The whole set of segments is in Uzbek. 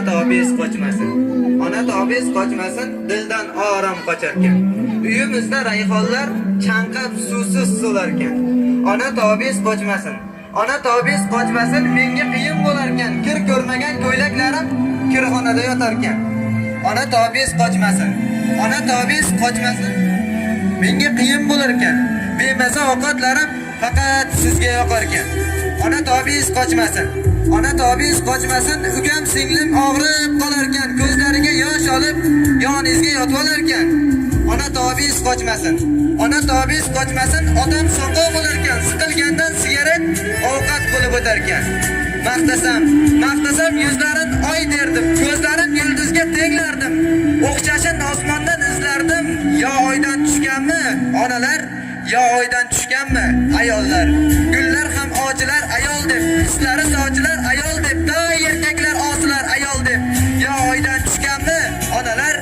tobingiz qochmasin. Ona tobingiz qochmasin, dildan orom qocharkan. Uyimizda rayhonlar chanqab suvsiz so'larkan. Ona tobingiz qochmasin. Ona tobingiz qochmasin, menga qiyin bo'larkan. Kir ko'rmagan ko'ylaklarim kirxonada yotarkan. Ona tobingiz qochmasin. Ona tobingiz qochmasin. Menga qiyin bo'larkan. Bemaza ovqatlarim faqat sizga yoqarkan. Ona tobingiz qochmasin. Ona tobingiz qochmasin, ukam singlim og'rib qolarkan, ko'zlariga yosh olib yoningizga yotib olarkan. Ona tobingiz qochmasin. Ona tobingiz qochmasin, odam soqov bo'larkan, siqilgandan sigaret ovqat bo'lib o'tarkan. Maqtasam yuzlarin oy derdim, ko'zlarim yulduzga tenglardim. O'xshashin osmondan izlardim, yo oydan tushganmi onalar, yo oydan tushganmi ayollar. Gullar ham ojilar ayol deb, islari sochilar ayol deb, doy erkaklar osilar ayol deb. Yo oydan tushganmi onalar,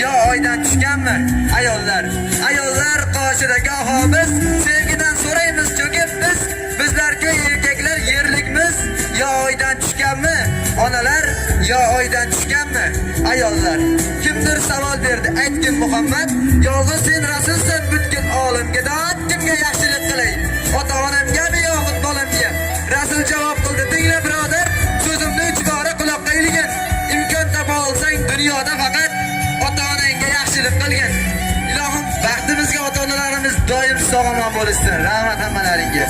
yo oydan tushganmi ayollar. Ayollar qoshidagi ahobiz, sevgidan so'raymiz cho'kib biz. Bizlarga erkaklar yerlikmiz. Yo oydan tushganmi onalar, yo oydan tushganmi ayollar. Kimdir savol berdi, aytgin Muhammad, yolg'iz sen rasulsan butkul olamga, da'vat kimga yaxshilik qilay? Ota-onamgami yoxud bolamga? Rasul javob qildi, tingla birodar, so'zimni 3 bora quloqqa ilgin. Imkon topa olsang dunyoda faqat ota-onangga yaxshilik qilgin. Ilohim baxtimizga ota-onalarimiz doim sog' omon bo'lsin. Rahmat hammalaringga.